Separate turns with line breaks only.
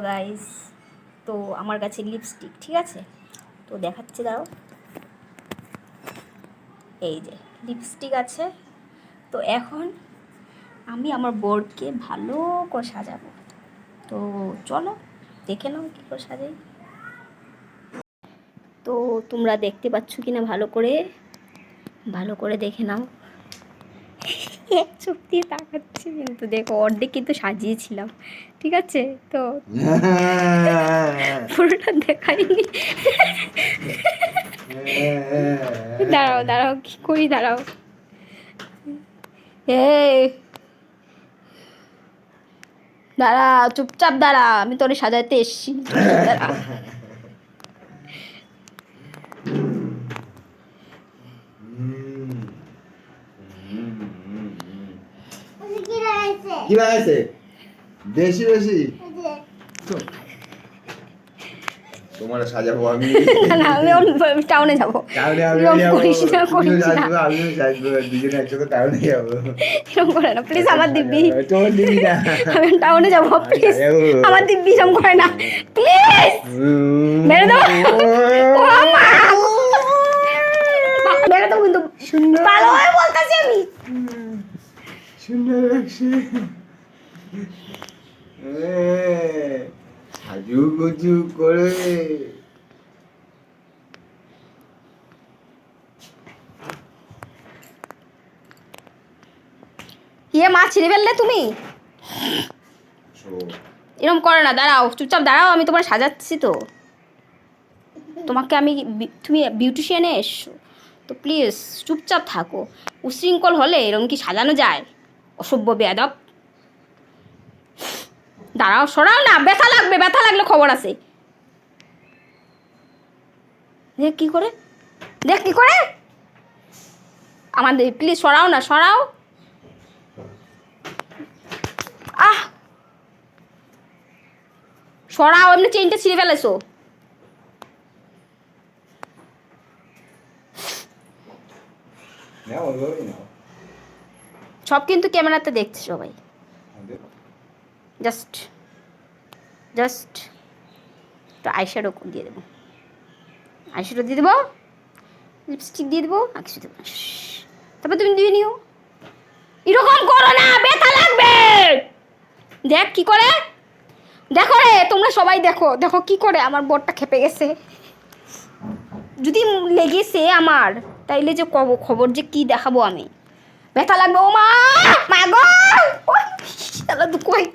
Guys, তো আমার কাছে লিপস্টিক ঠিক আছে, তো দেখাচ্ছি, দাঁড়াও। এই যে লিপস্টিক আছে। তো এখন আমি আমার বোর্ডকে ভালো করে সাজাবো। তো চলো দেখে নাও কী করে সাজাই। তো তোমরা দেখতে পাচ্ছ কি না ভালো করে দেখে নাও। এক চোখ দিয়ে তাকাচ্ছি, কিন্তু দেখো অর্ধেক কিন্তু সাজিয়েছিলাম, ঠিক আছে? তো পুরোটা দেখাইনি। দাঁড়াও দাঁড়াও, কি করি, দাঁড়াও। দাঁড়া, চুপচাপ দাঁড়া, আমি তোরে সাজাতে এসছি। দাঁড়া।
কি লাগাইছে? বেশি বেশি তোমার সাজাবো আমি।
না, আমি টাউনে যাবো।
দুজনে একসাথে টাউনে যাবো।
এরকম করে না প্লিজ, আমার দিব্যি। আমি টাউনে যাবো প্লিজ, আমার দিব্যি এরকম করে না প্লিজ। মেরে দাও, মেরে দাও কিন্তু ভালো হয়ে বলতেছি আমি।
সুন্দর লাগছে। সাজু গুজু করে
ইয়ে মা ছিঁড়ে ফেললে তুমি, এরকম করে না। দাঁড়াও, চুপচাপ দাঁড়াও, আমি তোমার সাজাচ্ছি। তো তোমাকে আমি, তুমি বিউটিশিয়ানে এসছো, তো প্লিজ চুপচাপ থাকো। উশৃঙ্খল হলে এরকম কি সাজানো যায়? অসভ্য বেয়াদব। দাঁড়াও, সরাও না, ব্যথা লাগবে, ব্যথা লাগলে খবর আছে। দেখ কি করে, দেখ কি করে। আমাদের প্লিজ সরাও না, সরাও। আহ, সরাও, এমনি চেইনটা ছিঁড়ে ফেলেছো। সব কিন্তু ক্যামেরাতে দেখছে সবাই। জাস্ট একটু আইশ্যাডো দিয়ে দেবো, আইশ্যাডো দিয়ে দেবো, লিপস্টিক দিয়ে দেবো, আর কিছু দেবো। তারপর তুমি দিয়ে নিও। এরকম করো না, ব্যথা লাগবে। দেখ কি করে, দেখো রে, তোমরা সবাই দেখো, দেখো কি করে আমার বোর্ডটা খেপে গেছে। যদি লেগেছে আমার, তাইলে যে খবর যে কি দেখাবো আমি। ব্যথা লাগবে, ও মা, মা গো, কই